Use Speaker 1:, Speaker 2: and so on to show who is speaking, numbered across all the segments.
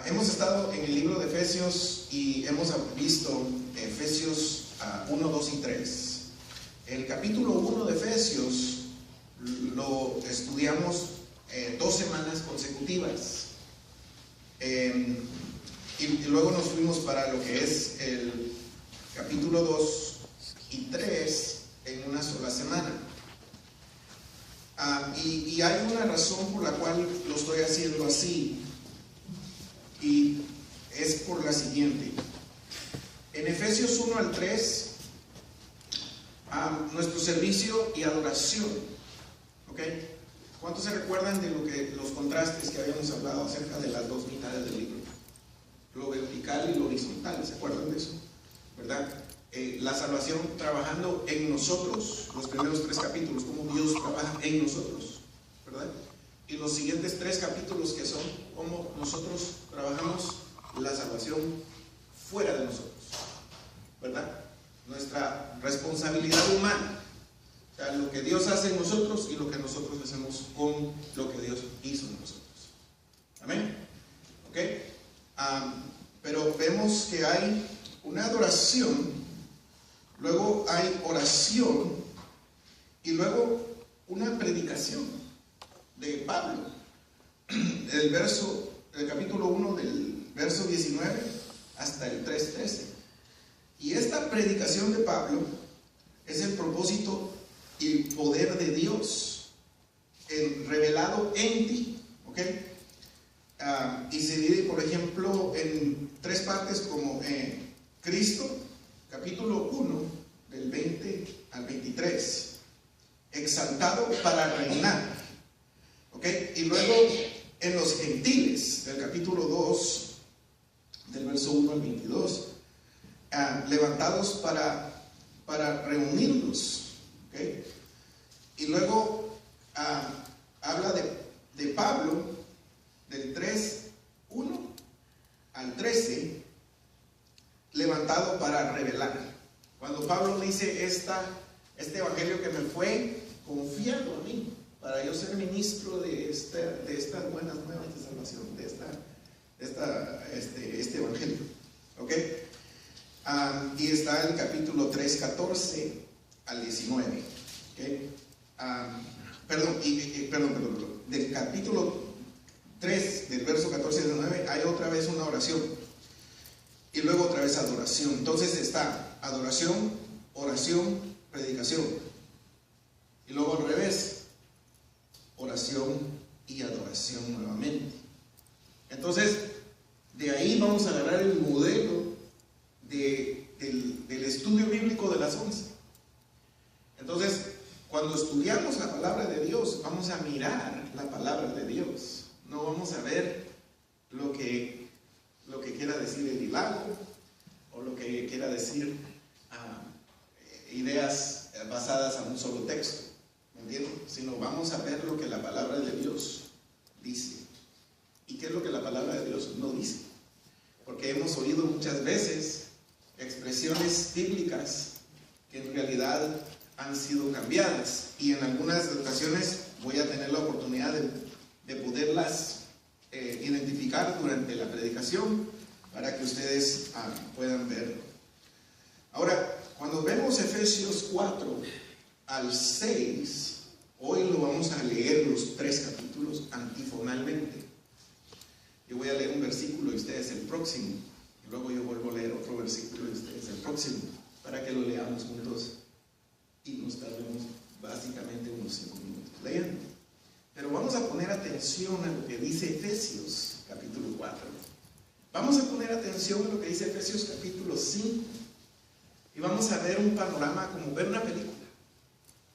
Speaker 1: Hemos estado en el libro de Efesios y hemos visto Efesios 1, 2 y 3. El capítulo 1 de Efesios lo estudiamos 2 semanas consecutivas. Y luego nos fuimos para lo que es el capítulo 2 y 3 en una sola semana. Y hay una razón por la cual lo estoy haciendo así. Y es por la siguiente. En Efesios 1 al 3, nuestro servicio y adoración. ¿Ok? ¿Cuántos se recuerdan de los contrastes que habíamos hablado acerca de las dos mitades del libro? Lo vertical y lo horizontal, ¿se acuerdan de eso? ¿Verdad? La salvación trabajando en nosotros, los primeros 3 capítulos, cómo Dios trabaja en nosotros, ¿verdad? Y los siguientes 3 capítulos que son cómo nosotros trabajamos la salvación fuera de nosotros, ¿verdad? Nuestra responsabilidad humana, o sea, lo que Dios hace en nosotros y lo que nosotros hacemos con lo que Dios hizo en nosotros. Amén. ¿Ok? Pero vemos que hay una adoración, luego hay oración y luego una predicación de Pablo. El capítulo 1 del verso 19 hasta el 3:13. Y esta predicación de Pablo es el propósito y el poder de Dios revelado en ti. ¿Ok? Y se divide, por ejemplo, en 3 partes como Cristo, capítulo 1, del 20 al 23, exaltado para reinar. ¿Ok? Y luego en los gentiles, del capítulo 2, del verso 1 al 22, levantados para reunirnos. ¿Ok? Y luego habla de Pablo, del 3:1 al 13, levantado para revelar. Cuando Pablo dice este evangelio que me fue confiado a mí, para yo ser ministro de estas buenas nuevas de salvación, este evangelio. ¿Ok? Y está el capítulo 3, 14 al 19. ¿Okay? Perdón. Del capítulo 3, del verso 14 al 19, hay otra vez una oración. Y luego otra vez adoración. Entonces está adoración, oración, predicación. Y luego al revés, oración y adoración nuevamente. Entonces, de ahí vamos a agarrar el modelo del estudio bíblico de las 11. Entonces, cuando estudiamos la palabra de Dios, vamos a mirar la palabra de Dios. No vamos a ver lo que quiera decir el divago o lo que quiera decir ideas basadas en un solo texto, ¿me entienden? Sino vamos a ver lo que la palabra de Dios dice. ¿Y qué es lo que la palabra de Dios no dice? Porque hemos oído muchas veces expresiones bíblicas que en realidad han sido cambiadas, y en algunas ocasiones voy a tener la oportunidad de poderlas identificar durante la predicación para que ustedes puedan verlo. Ahora, cuando vemos Efesios 4 al 6, hoy lo vamos a leer los 3 capítulos antifonalmente. Yo voy a leer un versículo y ustedes el próximo, y luego yo vuelvo a leer otro versículo y ustedes el próximo, para que lo leamos juntos y nos tardemos básicamente unos 5 minutos leyendo. Pero vamos a poner atención a lo que dice Efesios capítulo 4. Vamos a poner atención a lo que dice Efesios capítulo 5. Y vamos a ver un panorama como ver una película.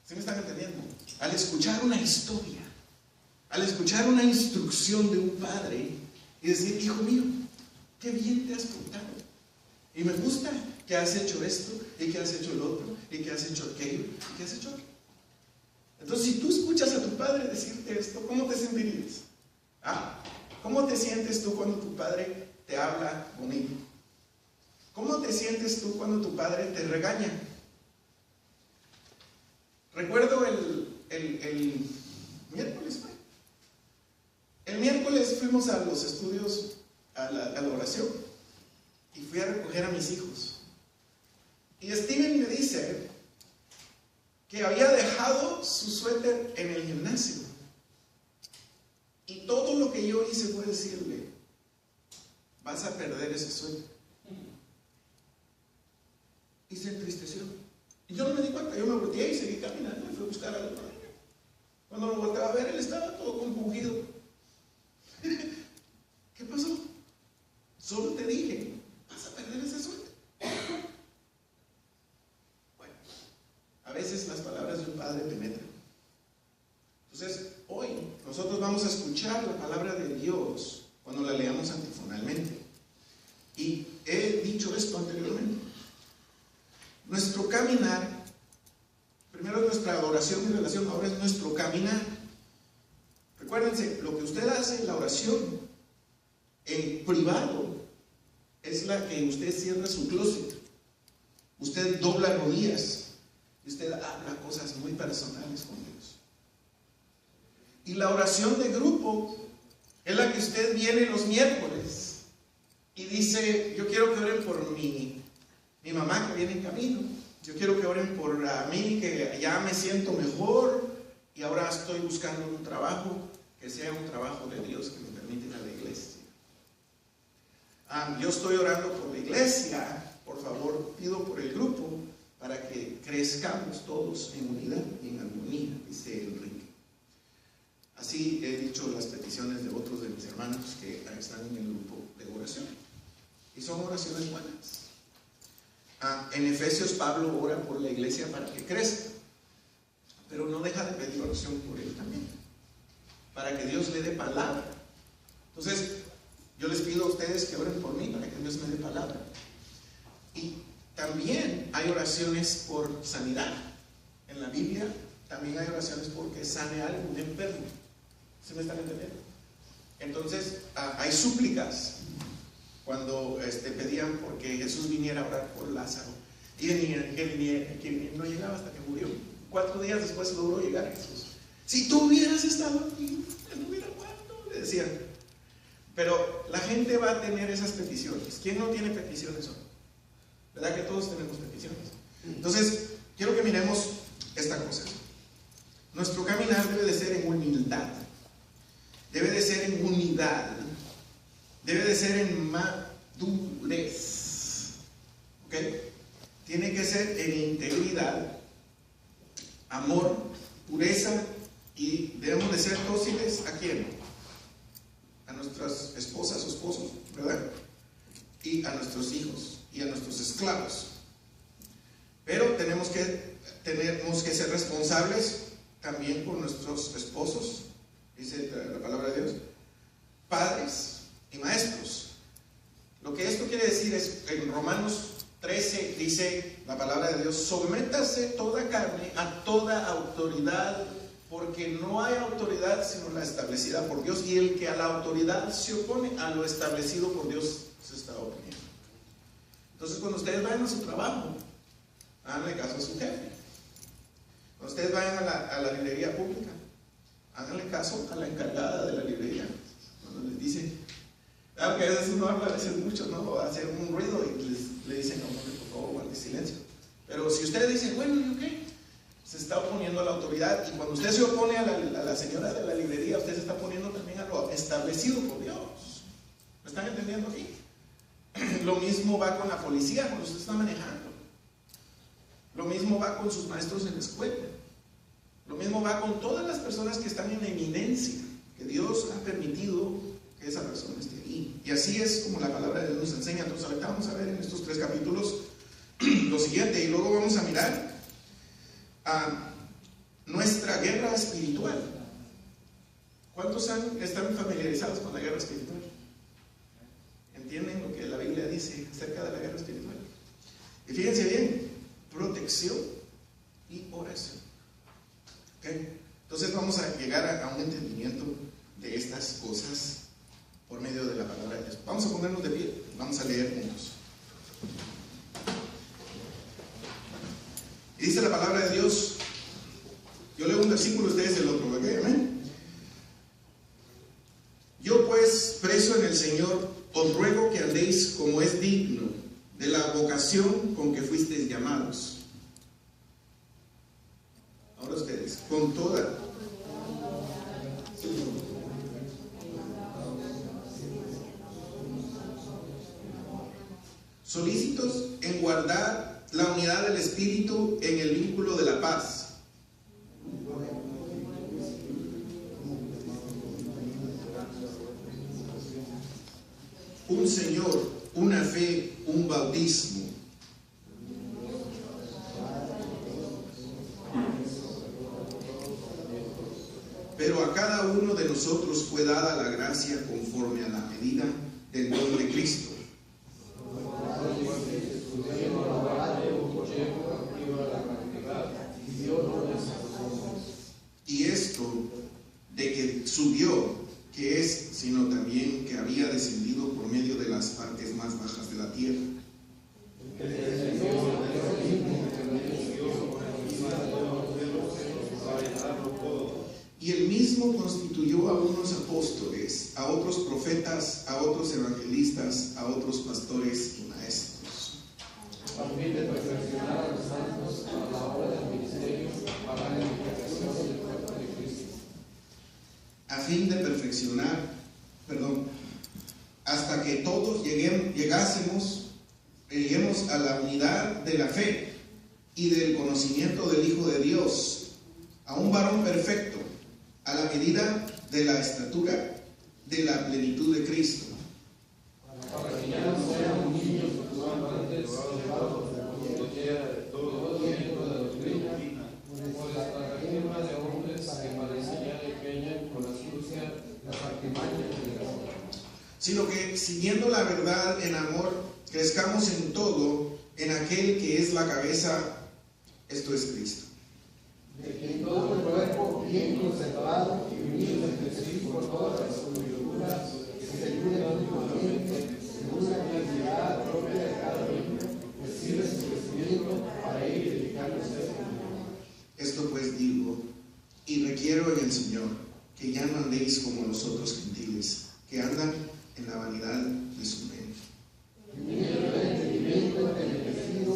Speaker 1: ¿Sí me están entendiendo? Al escuchar una historia, al escuchar una instrucción de un padre y decir: hijo mío, qué bien te has portado. Y me gusta que has hecho esto, y que has hecho el otro, y que has hecho aquello, y que has hecho aquello. Entonces, si tú escuchas a tu padre decirte esto, ¿cómo te sentirías? ¿Cómo te sientes tú cuando tu padre te habla bonito? ¿Cómo te sientes tú cuando tu padre te regaña? Recuerdo el miércoles fuimos a los estudios a la oración y fui a recoger a mis hijos. Y Steven me dice que había dejado su suéter en el gimnasio. Y todo lo que yo hice fue decirle: vas a perder ese suéter. Y se entristeció. Y yo no me di cuenta, yo me volteé y seguí caminando y fui a buscar al otro niño. Cuando lo volteaba a ver, él estaba todo compungido. ¿Qué pasó? Solo te dije, vas a perder ese suéter. Bueno, a veces las palabras de un padre penetran. Entonces, hoy nosotros vamos a escuchar la palabra de Dios cuando la leamos antifonalmente. Y he dicho esto anteriormente. Nuestro caminar, primero es nuestra adoración y relación, ahora es nuestro caminar. Recuérdense, lo que usted hace en la oración, en privado, es la que usted cierra su closet. Usted dobla rodillas y usted habla cosas muy personales con Dios. Y la oración de grupo es la que usted viene los miércoles y dice: yo quiero que oren por mi mamá que viene en camino, yo quiero que oren por mí que ya me siento mejor y ahora estoy buscando un trabajo que sea un trabajo de Dios, que me permita ir a la iglesia. Yo estoy orando por la iglesia, por favor pido por el grupo para que crezcamos todos en unidad y en armonía, dice Enrique. Así he dicho las peticiones de otros de mis hermanos que están en el grupo de oración, y son oraciones buenas. En Efesios Pablo ora por la iglesia para que crezca, pero no deja de pedir oración por él también, para que Dios le dé palabra. Entonces yo les pido a ustedes que oren por mí para que Dios me dé palabra. Y también hay oraciones por sanidad. En la Biblia también hay oraciones porque sane a algún enfermo. ¿Se me están entendiendo? Entonces hay súplicas cuando pedían porque Jesús viniera a orar por Lázaro, y que no llegaba hasta que murió. 4 días después logró llegar Jesús. Si tú hubieras estado aquí, no hubiera muerto, le decían. Pero la gente va a tener esas peticiones. ¿Quién no tiene peticiones hoy? ¿Verdad que todos tenemos peticiones? Entonces, quiero que miremos esta cosa. Nuestro caminar debe de ser en humildad, debe de ser en unidad, debe de ser en madurez. ¿Ok? Tiene que ser en integridad, amor, pureza, y debemos de ser dóciles ¿a quién? A nuestras esposas o esposos, ¿verdad? Y a nuestros hijos y a nuestros esclavos. Pero tenemos que ser responsables también por nuestros esposos, dice la palabra de Dios, padres y maestros. Lo que esto quiere decir es, en Romanos 13 dice la palabra de Dios: sométase toda carne a toda autoridad, porque no hay autoridad sino la establecida por Dios, y el que a la autoridad se opone, a lo establecido por Dios se está oponiendo. Entonces, cuando ustedes vayan a su trabajo, háganle caso a su jefe. Cuando ustedes vayan a la librería pública, háganle caso a la encargada de la librería. Cuando les dice, claro que a veces uno habla a veces mucho, ¿no? Hace un ruido y le dicen: no, por favor, guarde silencio. Pero si ustedes dicen: bueno, ¿y qué? Se está oponiendo a la autoridad, y cuando usted se opone a la señora de la librería, usted se está oponiendo también a lo establecido por Dios. ¿Me están entendiendo aquí? Lo mismo va con la policía cuando usted está manejando. Lo mismo va con sus maestros en la escuela. Lo mismo va con todas las personas que están en eminencia, que Dios ha permitido que esa persona esté ahí. Y así es como la palabra de Dios nos enseña. Entonces ahorita vamos a ver en estos 3 capítulos lo siguiente, y luego vamos a mirar a nuestra guerra espiritual. ¿Cuántos están familiarizados con la guerra espiritual? ¿Entienden lo que la Biblia dice acerca de la guerra espiritual? Y fíjense bien: protección y oración. ¿Okay? Entonces vamos a llegar a un entendimiento de estas cosas por medio de la palabra de Dios. Vamos a ponernos de pie, vamos a leer juntos. Y dice la palabra de Dios, yo leo un versículo, ustedes el otro, ¿ok? Amén. Yo pues, preso en el Señor, Señor, os ruego que andéis como es digno de la vocación con que fuisteis llamados. Ahora ustedes, con toda solícitos en guardar la unidad del Espíritu en el vínculo de la paz. Un Señor, una fe, un bautismo. Pero a cada uno de nosotros fue dada la gracia conforme a la medida del don de Cristo. Y esto de que subió, que es, sino también que había descendido por medio de las partes más bajas de la tierra. Y él mismo constituyó a unos apóstoles, a otros profetas, a otros evangelistas, a otros pastores y maestros.
Speaker 2: A fin de perfeccionar a los santos a la obra del ministerio, para la edificación del cuerpo de Cristo.
Speaker 1: A fin de perfeccionar, hasta que todos lleguemos a la unidad de la fe y del conocimiento del Hijo de Dios, a un varón perfecto, a la medida de la estatura de la plenitud de Cristo.
Speaker 2: Para que ya no sean niños fluctuantes, llevados por doquiera de todo viento de doctrina, por la estrategia de hombres que parecen ya de peña con astucia las artimañas de la hora.
Speaker 1: Sino que, siguiendo la verdad en amor, crezcamos en todo en aquel que es la cabeza, esto es Cristo.
Speaker 2: De quien todo el cuerpo, bien conservado y unido entre sí por todas las coyunturas, se ayuda mutuamente en una actividad propia de cada uno, recibe su crecimiento para ir edificándose.
Speaker 1: Esto pues digo, y requiero en el Señor, que ya no andéis como los otros gentiles, que andan en la vanidad de su mente.
Speaker 2: Teniendo el entendimiento enriquecido,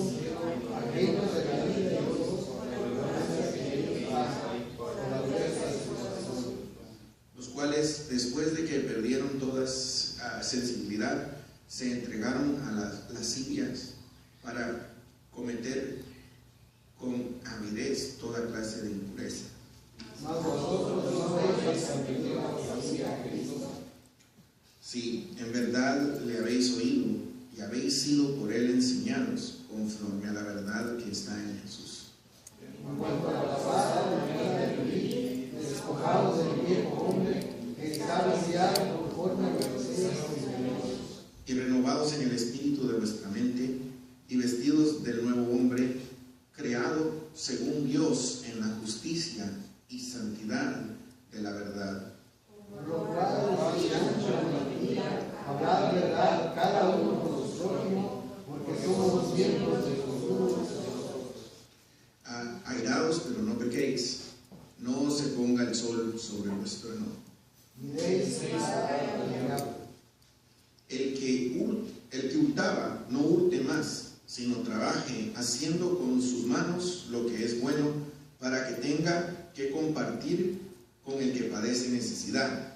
Speaker 2: ajenos de la vida de Dios,
Speaker 1: los cuales, después de que perdieron toda sensibilidad, se entregaron a las lascivias para cometer con avidez toda clase de impureza.
Speaker 2: Mas vosotros no habéis aprendido a Cristo.
Speaker 1: Si en verdad le habéis oído y habéis sido por él enseñados, conforme a la verdad que está en Jesús.
Speaker 2: En cuanto a la pasada manera de vivir, despojados del viejo hombre, que está vaciado conforme a los deseos engañosos,
Speaker 1: y renovados en el espíritu de vuestra mente, y vestidos del nuevo hombre, creado según Dios en la justicia y santidad de la verdad.
Speaker 2: por lo cual hablar verdad cada uno con su prójimo, porque somos miembros del conjunto de nosotros.
Speaker 1: Airados, pero no pequéis, no se ponga el sol sobre vuestro enojo.
Speaker 2: Ni deis lugar al diablo.
Speaker 1: El que hurtaba, no hurte más, sino trabaje haciendo con sus manos lo que es bueno, para que tenga que compartir con el que padece necesidad.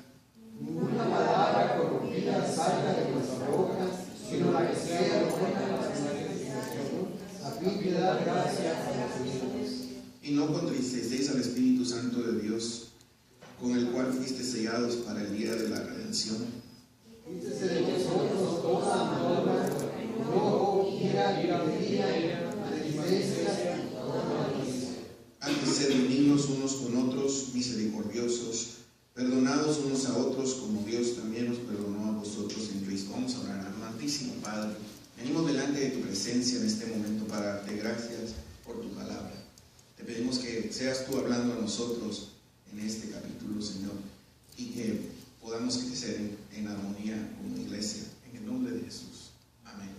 Speaker 2: Ninguna palabra corrompida salga de nuestra boca, sino la que sea buena para la edificación, a fin de dar gracias a los amigos.
Speaker 1: Y no contristeis al Espíritu Santo de Dios, con el cual fuiste sellados para el día de la redención.
Speaker 2: Quítese de vosotros toda amargura, enojo, ira, ironía, maledicencia y toda malicia.
Speaker 1: Antes sed benignos unos con otros, misericordiosos, perdonados unos a otros, como Dios también os perdonó a vosotros en Cristo. Vamos a orar. Amantísimo Padre, venimos delante de tu presencia en este momento para darte gracias por tu palabra. Te pedimos que seas tú hablando a nosotros en este capítulo, Señor, y que podamos crecer en armonía como iglesia, en el nombre de Jesús. Amén.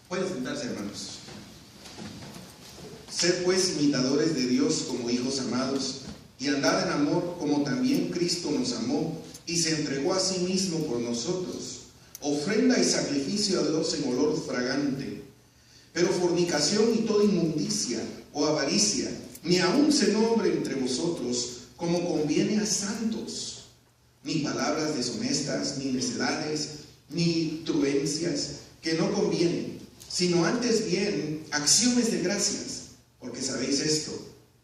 Speaker 1: Pueden sentarse, hermanos. Sed pues imitadores de Dios como hijos amados, y andad en amor como también Cristo nos amó y se entregó a sí mismo por nosotros, ofrenda y sacrificio a Dios en olor fragante. Pero fornicación y toda inmundicia o avaricia, ni aun se nombre entre vosotros como conviene a santos, ni palabras deshonestas, ni necedades, ni truencias que no convienen, sino antes bien acciones de gracias, porque sabéis esto,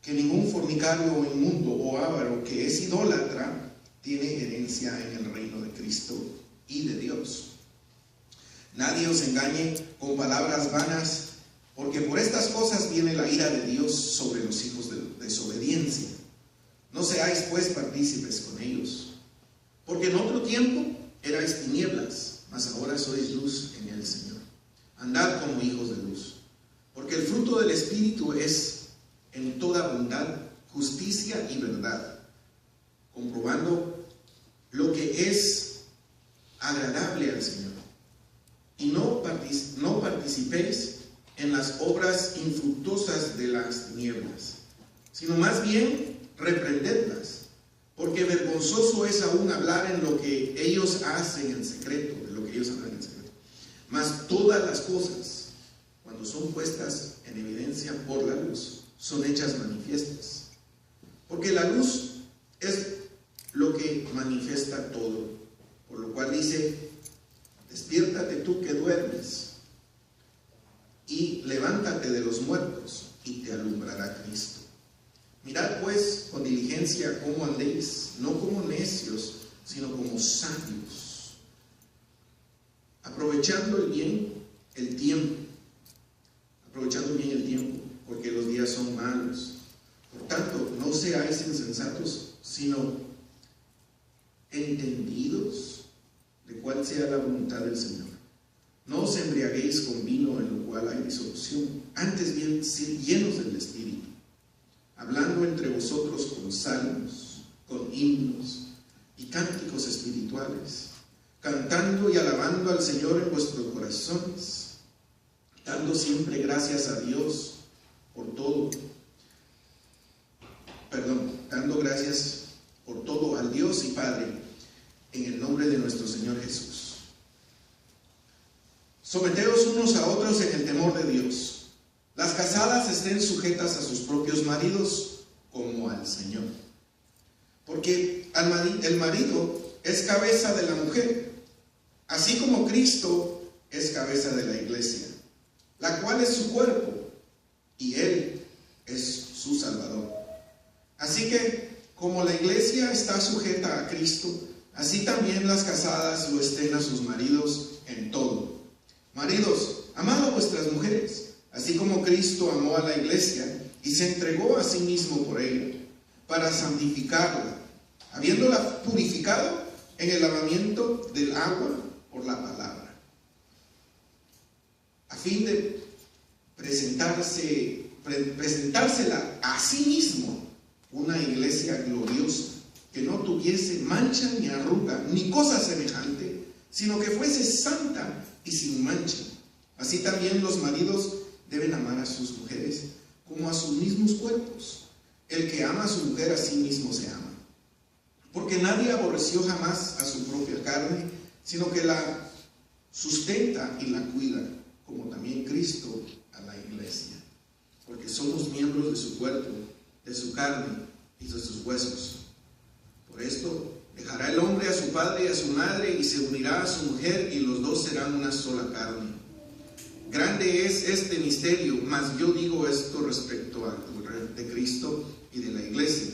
Speaker 1: que ningún fornicario o inmundo o avaro que es idólatra tiene herencia en el reino de Cristo y de Dios. Nadie os engañe con palabras vanas, porque por estas cosas viene la ira de Dios sobre los hijos de desobediencia. No seáis pues partícipes con ellos, porque en otro tiempo erais tinieblas, mas ahora sois luz en el Señor. Andad como hijos de luz, porque el fruto del Espíritu es en toda bondad, justicia y verdad, comprobando lo que es agradable al Señor. Y no participéis en las obras infructuosas de las tinieblas, sino más bien reprendedlas, porque vergonzoso es aún hablar en lo que ellos hacen en secreto, de lo que ellos hablan en secreto. Mas todas las cosas, cuando son puestas en evidencia por la luz, son hechas manifiestas, porque la luz es lo que manifiesta todo, por lo cual dice: despiértate tú que duermes, y levántate de los muertos, y te alumbrará Cristo. Mirad pues con diligencia cómo andéis, no como necios, sino como sabios, aprovechando bien el tiempo, porque los días son malos. Por tanto, no seáis insensatos, sino entendidos de cuál sea la voluntad del Señor. No os embriaguéis con vino, en lo cual hay disolución, antes bien llenos del Espíritu, hablando entre vosotros con salmos, con himnos y cánticos espirituales, cantando y alabando al Señor en vuestros corazones, dando siempre gracias a Dios por todo, dando gracias por todo al Dios y Padre, en el nombre de nuestro Señor Jesús. Someteos unos a otros en el temor de Dios. Las casadas estén sujetas a sus propios maridos como al Señor. Porque el marido es cabeza de la mujer, así como Cristo es cabeza de la iglesia, la cual es su cuerpo, y Él es su Salvador. Así que, como la iglesia está sujeta a Cristo, así también las casadas lo estén a sus maridos en todo. Maridos, amad a vuestras mujeres, así como Cristo amó a la iglesia y se entregó a sí mismo por ella, para santificarla, habiéndola purificado en el lavamiento del agua por la palabra, a fin de presentársela a sí mismo una iglesia gloriosa, que no tuviese mancha ni arruga ni cosa semejante, sino que fuese santa y sin mancha. Así también los maridos deben amar a sus mujeres como a sus mismos cuerpos. El que ama a su mujer a sí mismo se ama, porque nadie aborreció jamás a su propia carne, sino que la sustenta y la cuida, como también Cristo a la iglesia, porque somos miembros de su cuerpo, de su carne y de sus huesos. Por esto dejará el hombre a su padre y a su madre, y se unirá a su mujer, y los dos serán una sola carne. Grande es este misterio, mas yo digo esto respecto de Cristo y de la iglesia.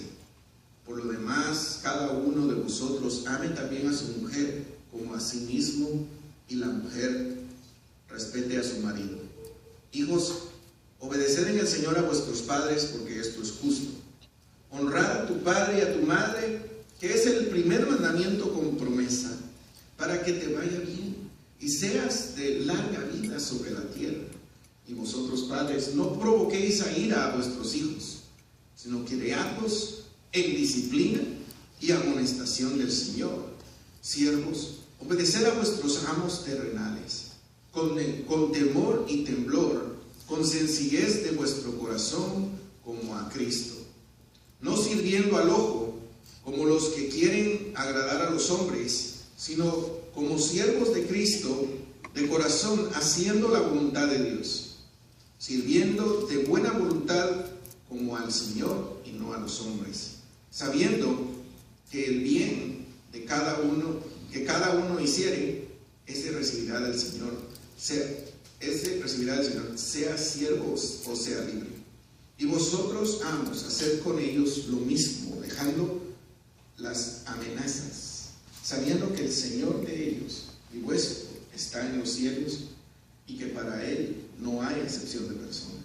Speaker 1: Por lo demás, cada uno de vosotros ame también a su mujer como a sí mismo, y la mujer respete a su marido. Hijos, obedeced en el Señor a vuestros padres, porque esto es justo. Honrad a tu padre y a tu madre, que es el primer mandamiento con promesa, para que te vaya bien y seas de larga vida sobre la tierra. Y vosotros, padres, no provoquéis a ira a vuestros hijos, sino criadlos en disciplina y amonestación del Señor. Siervos, obedeced a vuestros amos terrenales, con temor y temblor, con sencillez de vuestro corazón, como a Cristo, no sirviendo al ojo como los que quieren agradar a los hombres, sino como siervos de Cristo, de corazón, haciendo la voluntad de Dios, sirviendo de buena voluntad como al Señor y no a los hombres, sabiendo que el bien de cada uno, que cada uno hiciere, ese recibirá del Señor, sea siervos o sea libre. Y vosotros, amos, haced con ellos lo mismo, dejando las amenazas, sabiendo que el Señor de ellos y vuestro está en los cielos y que para Él no hay excepción de personas.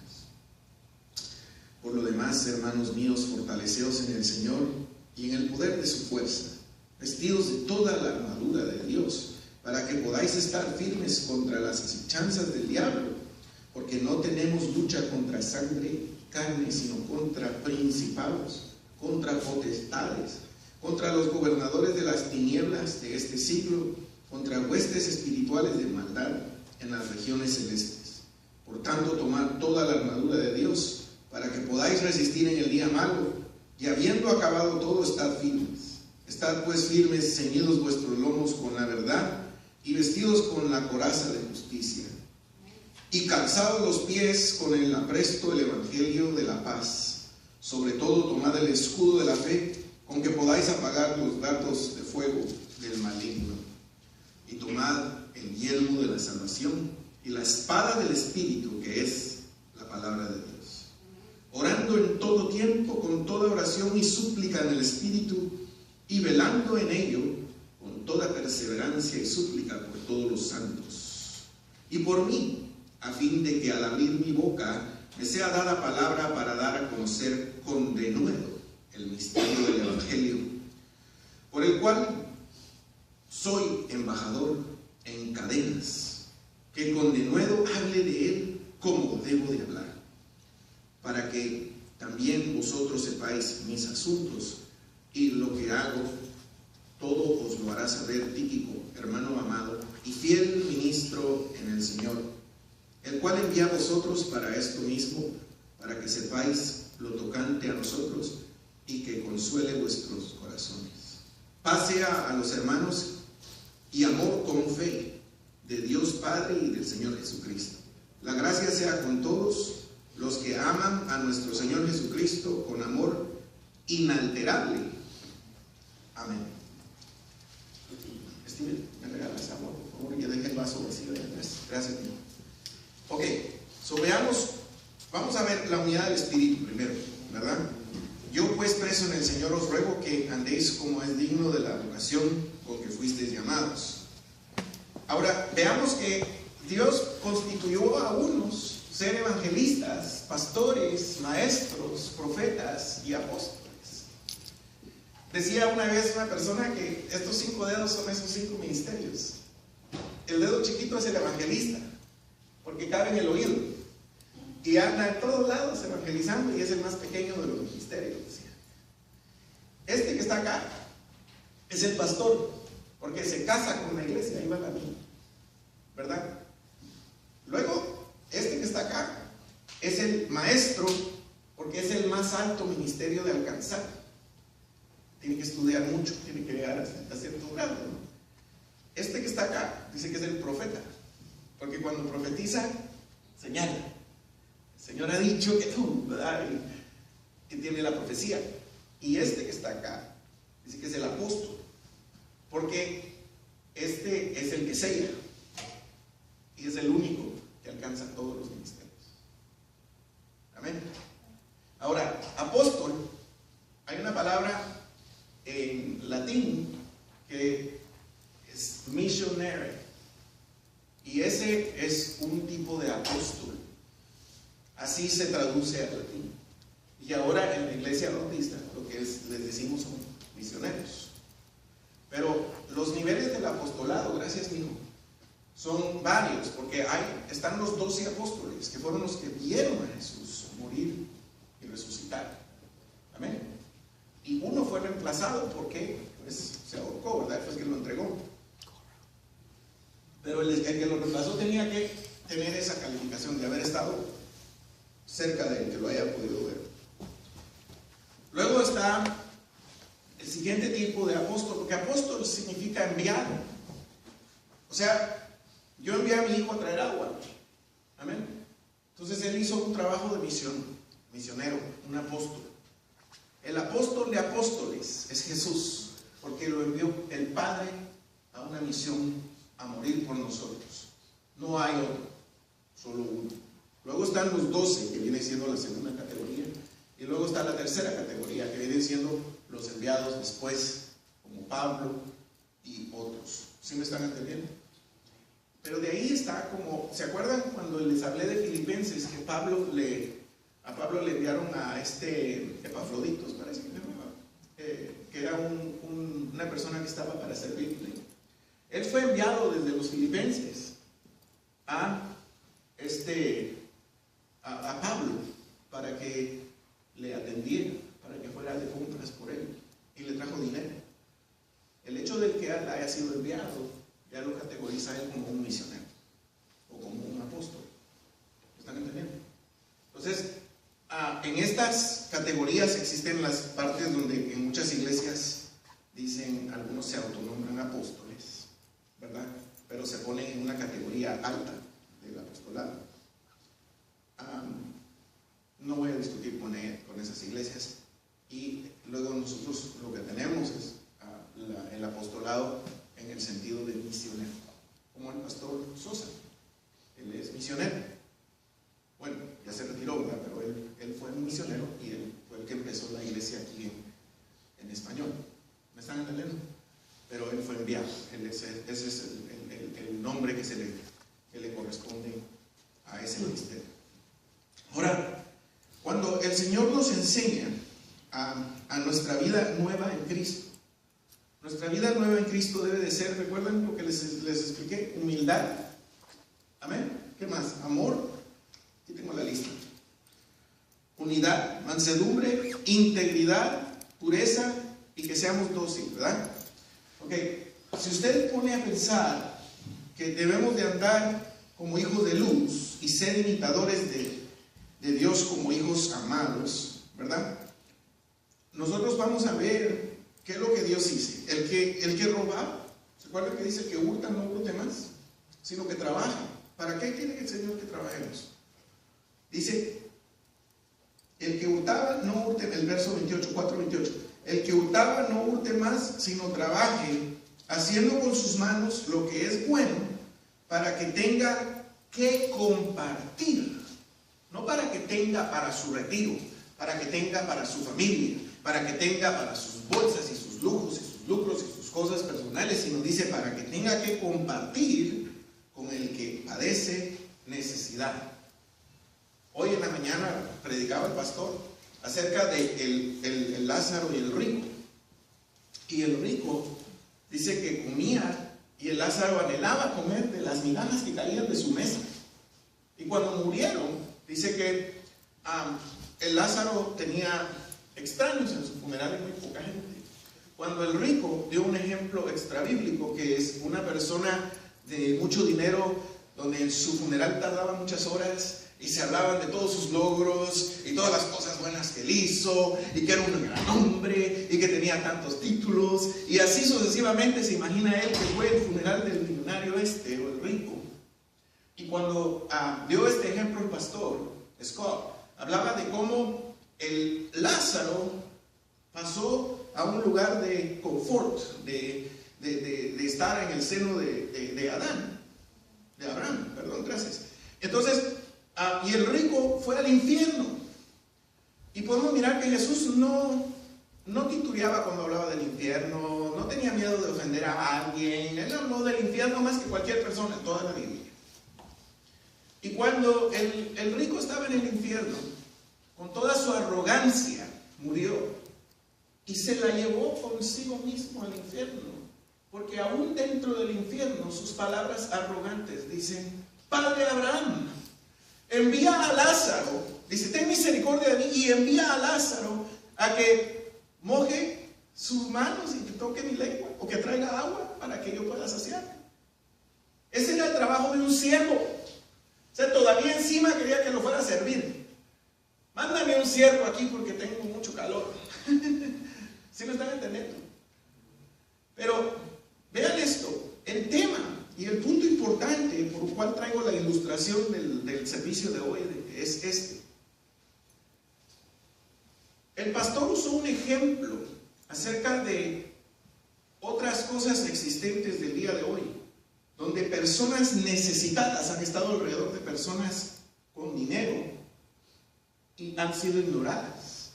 Speaker 1: Por lo demás, hermanos míos, fortaleceos en el Señor y en el poder de su fuerza, vestidos de toda la armadura de Dios, para que podáis estar firmes contra las acechanzas del diablo, porque no tenemos lucha contra sangre y carne, sino contra principados, contra potestades, contra los gobernadores de las tinieblas de este siglo, contra huestes espirituales de maldad en las regiones celestes. Por tanto, tomad toda la armadura de Dios, para que podáis resistir en el día malo, y habiendo acabado todo, estad firmes. Estad pues firmes, ceñidos vuestros lomos con la verdad, y vestidos con la coraza de justicia, y calzados los pies con el apresto del evangelio de la paz. Sobre todo, tomad el escudo de la fe, con que podáis apagar los dardos de fuego del maligno. Y tomad el yelmo de la salvación y la espada del Espíritu, que es la palabra de Dios, orando en todo tiempo con toda oración y súplica en el Espíritu, y velando en ello con toda perseverancia y súplica por todos los santos, y por mí, a fin de que al abrir mi boca me sea dada palabra para dar a conocer con denuedo el misterio del Evangelio, por el cual soy embajador en cadenas, que con denuedo hable de él como debo de hablar, para que también vosotros sepáis mis asuntos, y lo que hago, todo os lo hará saber Tíquico, hermano amado y fiel ministro en el Señor, el cual envía a vosotros para esto mismo, para que sepáis lo tocante a nosotros y que consuele vuestros corazones. Paz sea a los hermanos y amor con fe de Dios Padre y del Señor Jesucristo. La gracia sea con todos los que aman a nuestro Señor Jesucristo con amor inalterable. Amén. Steven, me regalas agua, por favor, ya dejé el vaso vacío de atrás. Gracias, tío. Ok, vamos a ver la unidad del Espíritu primero, ¿verdad? Yo pues preso en el Señor os ruego que andéis como es digno de la vocación con que fuisteis llamados. Ahora, veamos que Dios constituyó a unos ser evangelistas, pastores, maestros, profetas y apóstoles. Decía una vez una persona que estos 5 dedos son esos 5 ministerios. El dedo chiquito es el evangelista, porque cabe en el oído y anda en todos lados evangelizando, y es el más pequeño de los ministerios, decía. Este que está acá es el pastor, porque se casa con la iglesia, ahí va la mía, ¿verdad? Luego, este que está acá es el maestro, porque es el más alto ministerio de alcanzar. Tiene que estudiar mucho, tiene que llegar a cierto grado, ¿no? Este que está acá dice que es el profeta, porque cuando profetiza, señala. El Señor ha dicho que tú, ¿verdad? Que tiene la profecía. Y este que está acá dice que es el apóstol, porque este es el que sella y es el único que alcanza todos los ministerios. Amén. Ahora, apóstol, hay una palabra en latín que es missionary, y ese es un tipo de apóstol. Así se traduce al latín. Y ahora en la iglesia bautista lo que les decimos son misioneros. Pero los niveles del apostolado, gracias mijo, son varios, porque están los 12 apóstoles, que fueron los que vieron a Jesús morir y resucitar. Amén. Y uno fue reemplazado porque pues, se ahorcó, ¿verdad? Fue el que lo entregó. Pero el que lo reemplazó tenía que tener esa calificación de haber estado cerca de él, que lo haya podido ver. Luego a el siguiente tipo de apóstol, porque apóstol significa enviado. O sea, yo envié a mi hijo a traer agua. Amén. Entonces él hizo un trabajo de misión, misionero, un apóstol. El apóstol de apóstoles es Jesús, porque lo envió el Padre a una misión, a morir por nosotros. No hay otro, solo uno. Luego están los 12, que viene siendo la segunda categoría, y luego está la tercera categoría, que vienen siendo los enviados después, como Pablo y otros. ¿Sí me están entendiendo? Pero de ahí está como, ¿se acuerdan cuando les hablé de Filipenses, que a Pablo le enviaron a Epafroditos, parece que se llamaba, que era una persona que estaba para servirle? Él fue enviado desde los Filipenses a Pablo para que le atendiera, para que fuera de compras por él, y le trajo dinero. El hecho de que él haya sido enviado ya lo categoriza a él como un misionero o como un apóstol. ¿Están entendiendo? Entonces, en estas categorías existen las partes donde en muchas iglesias dicen, algunos se autonombran apóstoles, ¿verdad? Pero se ponen en una categoría alta del apostolado. No voy a discutir con esas iglesias. Y luego nosotros lo que tenemos es el apostolado en el sentido de misionero, como el pastor Sosa. Él es misionero. Bueno, ya se retiró, ¿verdad? Pero él fue un misionero y él fue el que empezó la iglesia aquí en español. ¿Me están entendiendo? Pero él fue enviado. Ese es el nombre que le corresponde a ese ministerio. Ahora, cuando el Señor nos enseña a nuestra vida nueva en Cristo, nuestra vida nueva en Cristo debe de ser, recuerden lo que les expliqué, humildad. Amén. ¿Qué más? Amor. Aquí tengo la lista. Unidad, mansedumbre, integridad, pureza y que seamos dóciles, ¿verdad? Ok. Si usted pone a pensar que debemos de andar como hijos de luz y ser imitadores de Dios como hijos amados, ¿verdad? Nosotros vamos a ver qué es lo que Dios dice. El que roba, ¿se acuerdan que dice que hurta no hurte más? Sino que trabaja. ¿Para qué quiere el Señor que trabajemos? Dice, el que hurtaba no hurte, el verso 28, 4:28. El que hurtaba no hurte más, sino trabaje, haciendo con sus manos lo que es bueno, para que tenga que compartir. No para que tenga para su retiro, para que tenga para su familia, para que tenga para sus bolsas y sus lujos y sus lucros y sus cosas personales, sino dice para que tenga que compartir con el que padece necesidad. Hoy en la mañana predicaba el pastor acerca de el Lázaro y el rico. Y el rico dice que comía y el Lázaro anhelaba comer de las migajas que caían de su mesa. Y cuando murieron, dice que el Lázaro tenía extraños en su funeral y muy poca gente. Cuando el rico dio un ejemplo extrabíblico, que es una persona de mucho dinero, donde en su funeral tardaban muchas horas y se hablaban de todos sus logros y todas las cosas buenas que él hizo y que era un gran hombre y que tenía tantos títulos y así sucesivamente. Se imagina él que fue el funeral del millonario o el rico. Y cuando dio este ejemplo el pastor Scott, hablaba de cómo el Lázaro pasó a un lugar de confort, de estar en el seno de Abraham, perdón, gracias. Entonces, y el rico fue al infierno. Y podemos mirar que Jesús no titubeaba cuando hablaba del infierno, no tenía miedo de ofender a alguien. Él habló del infierno más que cualquier persona en toda la Biblia. Y cuando el rico estaba en el infierno, con toda su arrogancia, murió. Y se la llevó consigo mismo al infierno. Porque aún dentro del infierno, sus palabras arrogantes dicen: Padre Abraham, envía a Lázaro, dice, ten misericordia de mí y envía a Lázaro a que moje sus manos y que toque mi lengua, o que traiga agua para que yo pueda saciarme. Ese era el trabajo de un siervo. O sea, todavía encima quería que lo fuera a servir. Mándame un siervo aquí porque tengo mucho calor. ¿Sí me están entendiendo? Pero vean esto, el tema y el punto importante por el cual traigo la ilustración del servicio de hoy es este. El pastor usó un ejemplo acerca de otras cosas existentes del día de hoy, donde personas necesitadas han estado alrededor de personas con dinero y han sido ignoradas.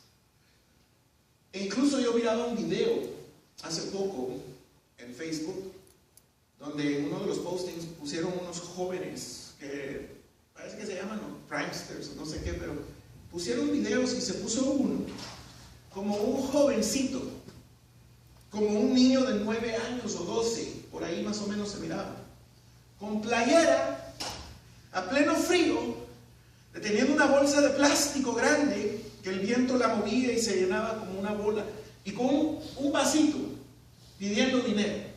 Speaker 1: E incluso yo miraba un video hace poco en Facebook, donde en uno de los postings pusieron unos jóvenes que parece que se llaman pranksters, no sé qué, pero pusieron videos y se puso uno como un jovencito, como un niño de 9 años o 12, por ahí más o menos se miraba, con playera, a pleno frío, teniendo una bolsa de plástico grande que el viento la movía y se llenaba como una bola, y con un vasito pidiendo dinero.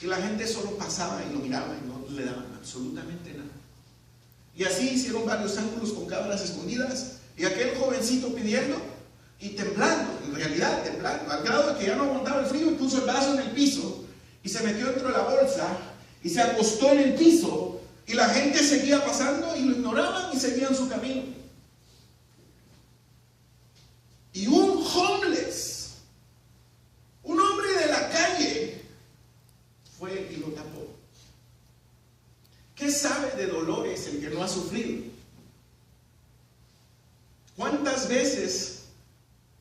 Speaker 1: Y la gente solo pasaba y lo miraba y no le daban absolutamente nada. Y así hicieron varios ángulos con cámaras escondidas, y aquel jovencito pidiendo y temblando, en realidad temblando, al grado de que ya no aguantaba el frío y puso el vaso en el piso y se metió dentro de la bolsa y se acostó en el piso, y la gente seguía pasando y lo ignoraban y seguían su camino. Y un homeless, un hombre de la calle, fue y lo tapó. ¿Qué sabe de dolores el que no ha sufrido? ¿Cuántas veces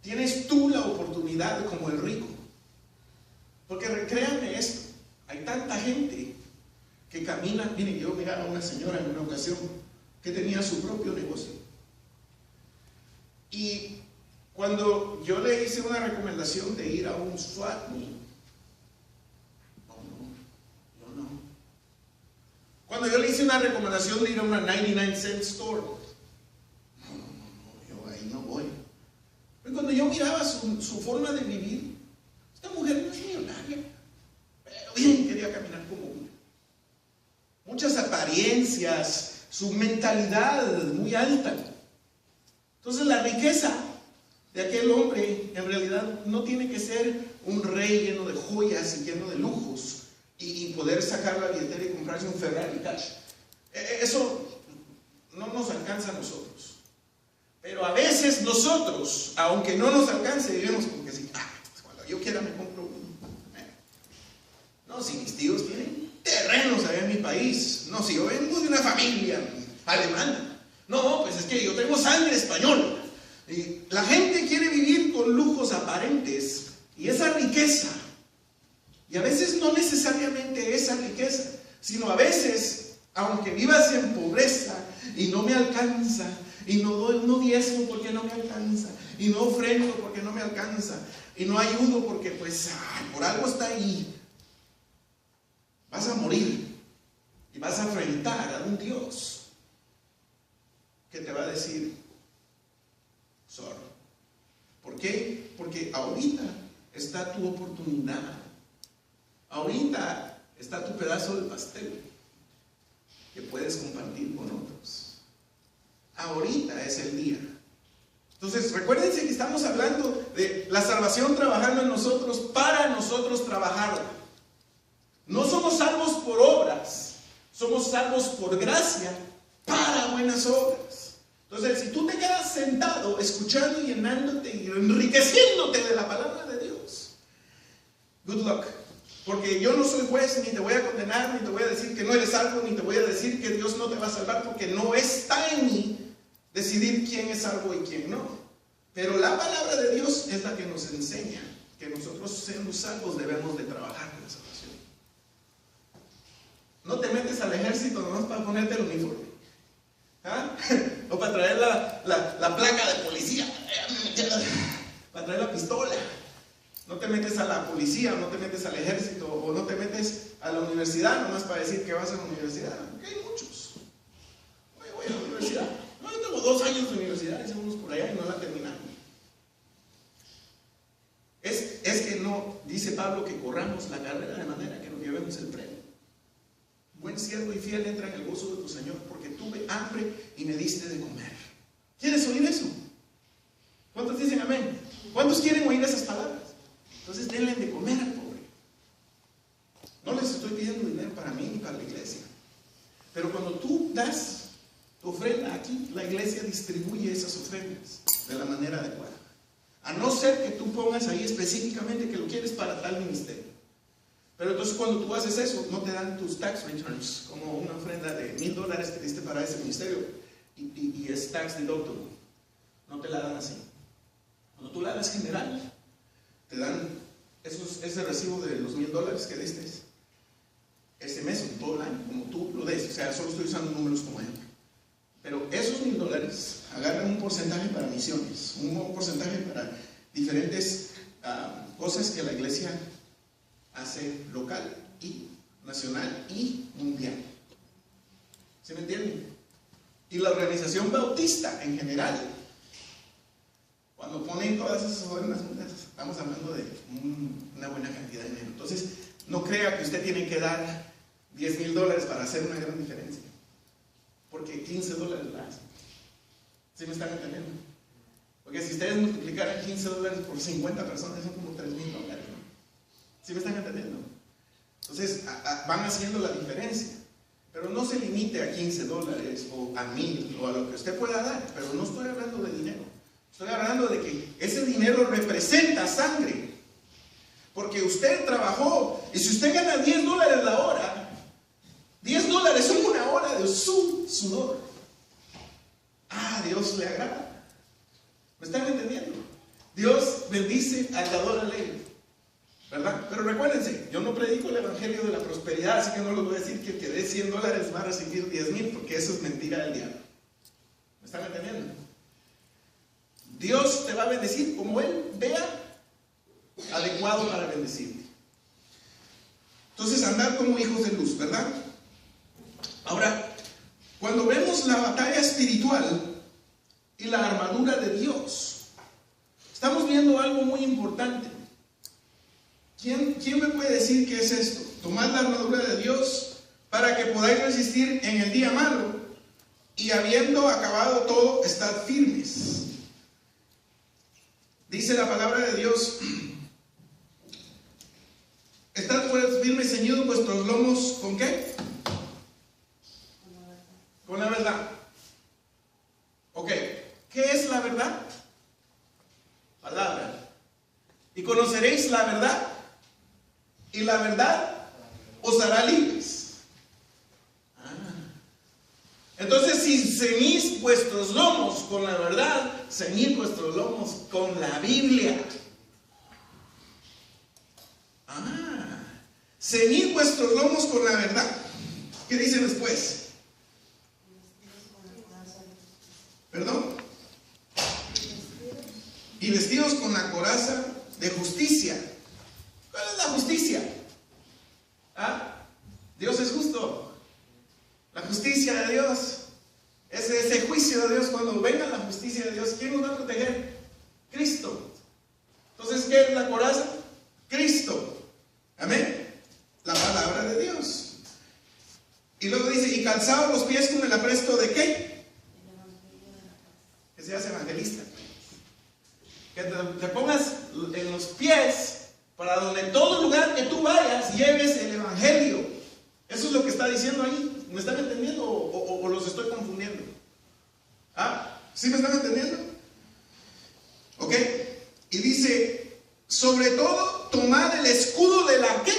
Speaker 1: tienes tú la oportunidad como el rico? Porque créanme esto, hay tanta gente que camina. Miren, yo miraba a una señora en una ocasión que tenía su propio negocio, y cuando yo le hice una recomendación de ir a un swap meet, cuando yo le hice una recomendación de ir a una 99-cent store, yo ahí no voy. Pero cuando yo miraba su forma de vivir, esta mujer no es millonaria, pero bien quería caminar como una. Muchas apariencias, su mentalidad muy alta. Entonces la riqueza de aquel hombre en realidad no tiene que ser un rey lleno de joyas y lleno de lujos y poder sacar la billetera y comprarse un Ferrari cash. Eso no nos alcanza a nosotros. Pero a veces nosotros, aunque no nos alcance, vivimos como que sí, cuando yo quiera me compro uno. No, si mis tíos tienen terrenos allá en mi país, no, si yo vengo de una familia alemana, no, pues es que yo tengo sangre española. Y la gente quiere vivir con lujos aparentes y esa riqueza. Y a veces no necesariamente esa riqueza, sino a veces, aunque vivas en pobreza y no me alcanza, y no diezmo porque no me alcanza, y no ofrendo porque no me alcanza, y no ayudo porque pues por algo está ahí, vas a morir y vas a enfrentar a un Dios que te va a decir sorry. ¿Por qué? Porque ahorita está tu oportunidad. Ahorita está tu pedazo de pastel que puedes compartir con otros. Ahorita es el día. Entonces, recuérdense que estamos hablando de la salvación trabajando en nosotros para nosotros trabajarla. No somos salvos por obras, somos salvos por gracia para buenas obras. Entonces, si tú te quedas sentado, escuchando y llenándote y enriqueciéndote de la palabra de Dios, good luck. Porque yo no soy juez, ni te voy a condenar, ni te voy a decir que no eres salvo, ni te voy a decir que Dios no te va a salvar, porque no está en mí decidir quién es salvo y quién no. Pero la palabra de Dios es la que nos enseña que nosotros, siendo salvos, debemos de trabajar en la salvación. No te metes al ejército nomás para ponerte el uniforme, o para traer la placa de policía, para traer la pistola. No te metes a la policía, no te metes al ejército, o no te metes a la universidad nomás para decir que vas a la universidad. Porque hay muchos. Voy a la universidad. No, yo tengo 2 años de universidad, y unos por allá y no la terminaron. Es que no, dice Pablo, que corramos la carrera de manera que nos llevemos el premio. Buen siervo y fiel entra en el gozo de tu Señor, porque tuve hambre y me diste de comer. ¿Quieres oír eso? ¿Cuántos dicen amén? ¿Cuántos ¿cuántos quieren oír esas palabras? Entonces denle de comer al pobre. No les estoy pidiendo dinero para mí ni para la iglesia. Pero cuando tú das tu ofrenda aquí, la iglesia distribuye esas ofrendas de la manera adecuada. A no ser que tú pongas ahí específicamente que lo quieres para tal ministerio. Pero entonces cuando tú haces eso, no te dan tus tax returns, como una ofrenda de $1,000 que diste para ese ministerio y es tax deductible. No te la dan así. Cuando tú la das general, te dan ese recibo de los $1,000 que diste ese mes o todo el año, como tú lo des. O sea, solo estoy usando números como ejemplo. Pero esos $1,000 agarran un porcentaje para misiones, un porcentaje para diferentes cosas que la iglesia hace local y nacional y mundial. ¿Sí me entienden? Y la organización bautista en general, cuando ponen todas esas ofrendas, estamos hablando de una buena cantidad de dinero. Entonces, no crea que usted tiene que dar $10,000 para hacer una gran diferencia, porque $15 la hacen. ¿Sí me están entendiendo? Porque si ustedes multiplicaran $15 por 50 personas, son como $3,000, ¿no? ¿Sí me están entendiendo? Entonces, van haciendo la diferencia. Pero no se limite a $15 o a 1,000 o a lo que usted pueda dar. Pero no estoy hablando de dinero. Estoy hablando de que ese dinero representa sangre. Porque usted trabajó. Y si usted gana $10 la hora, $10 son una hora de su sudor. Dios le agrada. ¿Me están entendiendo? Dios bendice al dador alegre, ¿verdad? Pero recuérdense, yo no predico el evangelio de la prosperidad, así que no les voy a decir que el que dé $100 va a recibir 10,000, porque eso es mentira del diablo. ¿Me están entendiendo? Dios te va a bendecir como Él vea adecuado para bendecirte. Entonces, andar como hijos de luz, ¿verdad? Ahora, cuando vemos la batalla espiritual y la armadura de Dios, estamos viendo algo muy importante. ¿Quién me puede decir qué es esto? Tomad la armadura de Dios para que podáis resistir en el día malo y habiendo acabado todo, estad firmes. Dice la palabra de Dios: estad pues firmes, ceñidos vuestros lomos, ¿con qué? Con la verdad. Ok, ¿qué es la verdad? Palabra. Y conoceréis la verdad, y la verdad os hará libres. Entonces, si ceñís vuestros lomos con la verdad, ceñid vuestros lomos con la Biblia. Ceñid vuestros lomos con la verdad. ¿Qué dice después? ¿Perdón? Y vestidos con la coraza de justicia. ¿Cuál es la justicia? Dios es justo. La justicia de Dios es ese juicio de Dios. Cuando venga la justicia de Dios, ¿quién nos va a proteger? Cristo. Entonces, ¿qué es la coraza? Cristo. Amén. La palabra de Dios. Y luego dice: y calzados los pies con el apresto de ¿qué? Que seas evangelista. Que te pongas en los pies para donde en todo lugar que tú vayas lleves el evangelio. Eso es lo que está diciendo ahí. ¿Me están entendiendo o los estoy confundiendo? ¿Sí me están entendiendo? Ok. Y dice: sobre todo tomad el escudo de la ¿qué?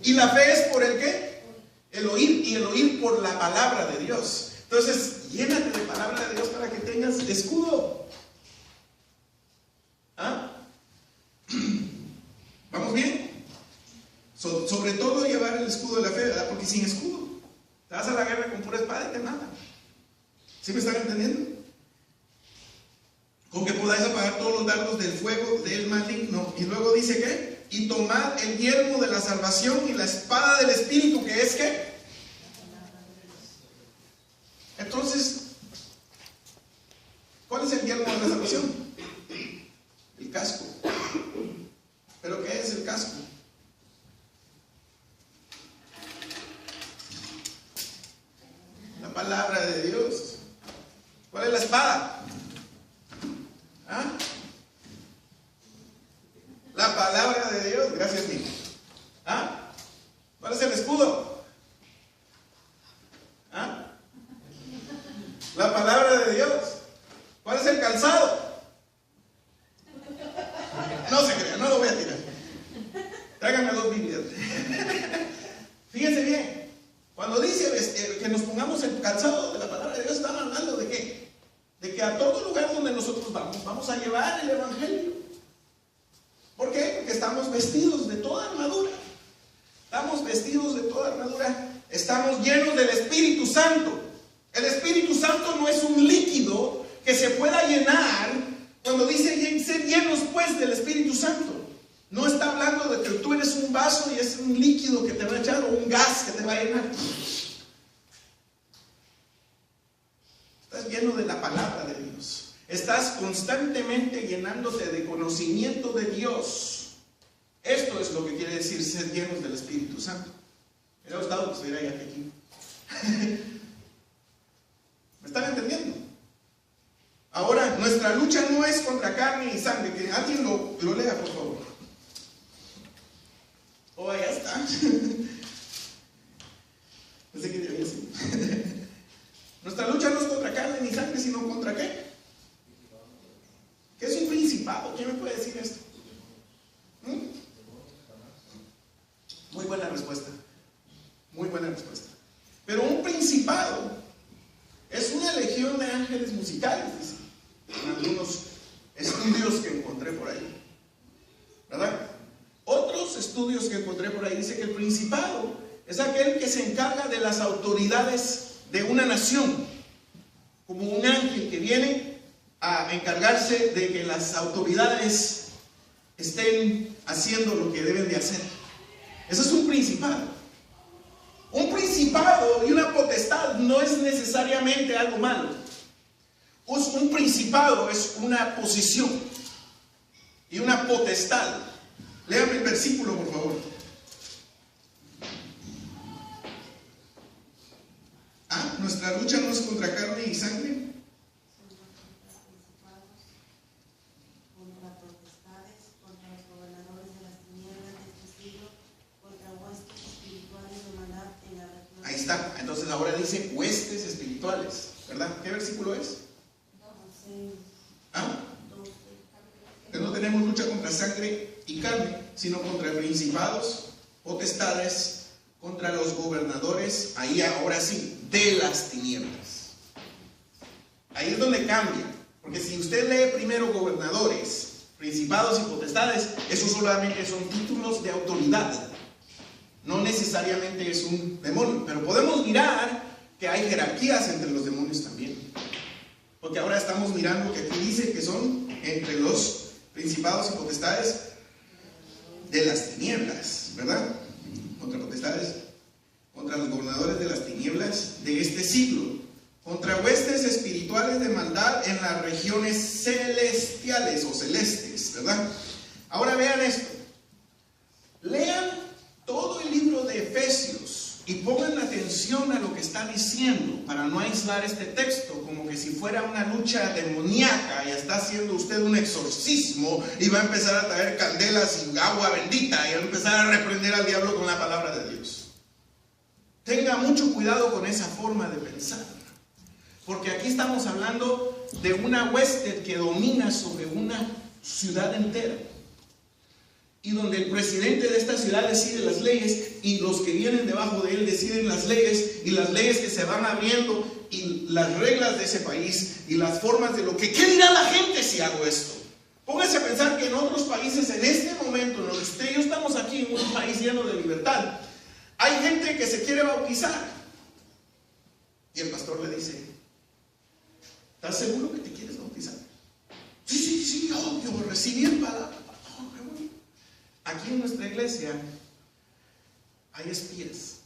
Speaker 1: Y la fe es por el ¿qué? El oír, y el oír por la palabra de Dios. Entonces, llénate de palabra de Dios para que tengas escudo. ¿Vamos bien? Sobre todo llevar el escudo de la fe, ¿verdad? Porque sin escudo te vas a la guerra con pura espada y te matan. ¿Sí me están entendiendo? Con que podáis apagar todos los dardos del fuego del maligno. Y luego dice ¿qué? Y tomad el yelmo de la salvación y la espada del Espíritu, que es ¿qué? Entonces, ¿cuál es el yelmo de la salvación? El casco. ¿Pero qué es el casco? La palabra de Dios. ¿Cuál es la espada? La palabra de Dios. ¿Cuál es el calzado? No se crea, no lo voy a tirar. Tráiganme 2 Biblias. Fíjense bien. Cuando dice que nos pongamos el calzado de la palabra de Dios, están hablando de qué? De que a todo lugar donde nosotros vamos a llevar el evangelio. ¿Por qué? Porque estamos vestidos de toda armadura. Estamos vestidos de toda armadura. Estamos llenos del Espíritu Santo. El Espíritu Santo no es un líquido que se pueda llenar. Cuando dice ser llenos pues del Espíritu Santo, no está hablando de que tú eres un vaso y es un líquido que te va a echar o un gas que te va a llenar. Estás lleno de la palabra de Dios. Estás constantemente llenándote de conocimiento de Dios. Esto es lo que quiere decir ser llenos del Espíritu Santo. Me hubiera gustado que estuviera ya aquí. ¿Me están entendiendo? Ahora, nuestra lucha no es contra carne y sangre. Que alguien lo lea, por favor. Oh, ya está. Pensé que debía decir. Nuestra lucha no es contra carne ni sangre, sino contra ¿qué? ¿Qué es un principado? ¿Quién me puede decir esto? Muy buena respuesta. Muy buena respuesta. Pero un principado es una legión de ángeles musicales, dice, en algunos estudios que encontré por ahí. ¿Verdad? Otros estudios que encontré por ahí dice que el principado es aquel que se encarga de las autoridades de una nación, como un ángel que viene a encargarse de que las autoridades estén haciendo lo que deben de hacer. Eso es un principado. Un principado y una potestad no es necesariamente algo malo. Un principado es una posición y una potestad. Léame el versículo, por favor. Nuestra lucha no es contra carne y sangre.
Speaker 3: Contra potestades, contra los gobernadores de las tinieblas de este siglo, contra huestes espirituales de maldad en la región.
Speaker 1: Ahí está. Entonces ahora dice huestes espirituales, ¿verdad? ¿Qué versículo es?
Speaker 3: 12.
Speaker 1: Que no tenemos lucha contra sangre y carne, sino contra principados, potestades, contra los gobernadores, ahí ahora sí, de las tinieblas. Ahí es donde cambia, porque si usted lee primero gobernadores, principados y potestades, esos solamente son títulos de autoridad, no necesariamente es un demonio, pero podemos mirar que hay jerarquías entre los demonios también, porque ahora estamos mirando que aquí dice que son entre los principados y potestades de las tinieblas, ¿verdad? Contra potestades, contra los gobernadores de las tinieblas de este siglo, contra huestes espirituales de maldad en las regiones celestiales o celestes, ¿verdad? Ahora vean esto. Lean todo el libro de Efesios y pongan atención a lo que está diciendo para no aislar este texto como que si fuera una lucha demoníaca y está haciendo usted un exorcismo y va a empezar a traer candelas y agua bendita y va a empezar a reprender al diablo con la palabra de Dios. Tenga mucho cuidado con esa forma de pensar, porque aquí estamos hablando de una hueste que domina sobre una ciudad entera, y donde el presidente de esta ciudad decide las leyes y los que vienen debajo de él deciden las leyes, y las leyes que se van abriendo y las reglas de ese país y las formas de lo que ¿qué dirá la gente si hago esto? Póngase a pensar que en otros países en este momento en el que usted y yo estamos aquí en un país lleno de libertad, hay gente que se quiere bautizar y el pastor le dice: ¿estás seguro que te quieres bautizar? Sí, obvio, recibí el palabra. Aquí en nuestra iglesia hay espías.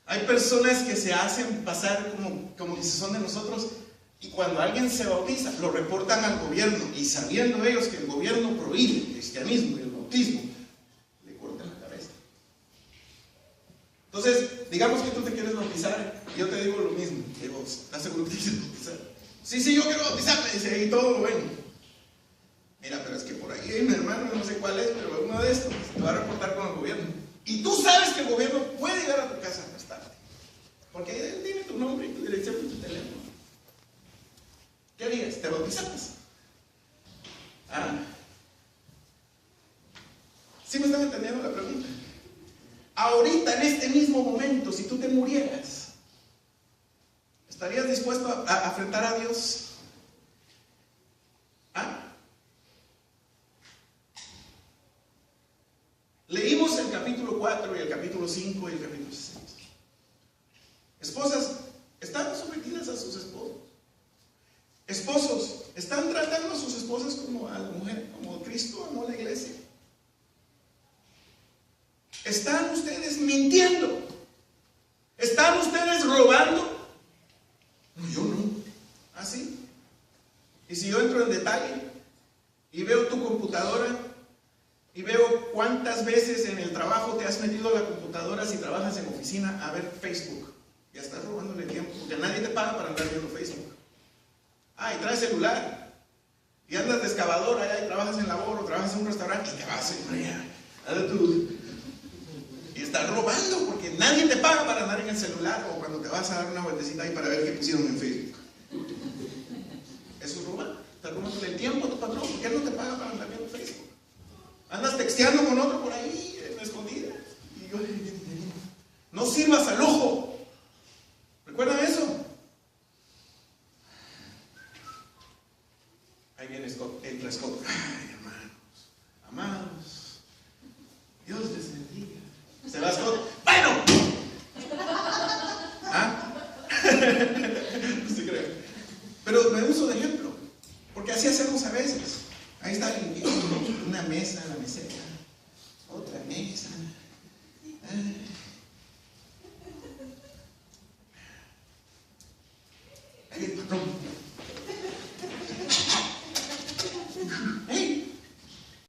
Speaker 1: Hay personas que se hacen pasar como que son de nosotros, y cuando alguien se bautiza lo reportan al gobierno, y sabiendo ellos que el gobierno prohíbe el cristianismo y el bautismo, le cortan la cabeza. Entonces, digamos que tú te quieres bautizar y yo te digo lo mismo. Digo, ¿estás seguro que te quieres bautizar? Sí, yo quiero bautizarme, dice, y todo lo ven. Mira, pero es que por ahí hay un hermano, no sé cuál es, pero uno de estos te va a reportar con el gobierno. Y tú sabes que el gobierno puede llegar a tu casa más tarde, porque él tiene tu nombre y tu dirección y tu teléfono. quizás. ¿Ah? ¿Sí me están entendiendo la pregunta? Ahorita, en este mismo momento, si tú te murieras, ¿estarías dispuesto a enfrentar a Dios? ¿Ah? Leímos el capítulo 4 y el capítulo 5 y el capítulo 6. Esposas, ¿están sometidas a sus esposos? Esposos, ¿están tratando a sus esposas como a la mujer, como Cristo amó a la iglesia? ¿Están ustedes mintiendo? ¿Están ustedes robando? No, yo no. ¿Ah, sí? Y si yo entro en detalle y veo tu computadora y veo cuántas veces en el trabajo te has metido a la computadora si trabajas en oficina a ver Facebook, ya estás robándole tiempo, porque nadie te paga para andar viendo Facebook. Ah, y traes celular y andas de excavadora allá y trabajas en labor o trabajas en un restaurante y te vas y estás robando porque nadie te paga para andar en el celular o cuando te vas a dar una vueltecita ahí para ver qué pusieron en Facebook. Eso es robar. Estás robándole el tiempo a tu patrón porque él no te paga para andar viendo Facebook. Andas texteando con otro por ahí en escondida. No sirvas al lujo. ¿Recuerdan eso? Ahí viene Scott, entra Scott. Ay, hermanos, amados, Dios les bendiga. Se va Scott. ¡Bueno! ¿Ah? No se cree. Pero me uso de ejemplo, porque así hacemos a veces. Ahí está una mesa, la meseta, otra mesa. Ahí el patrón.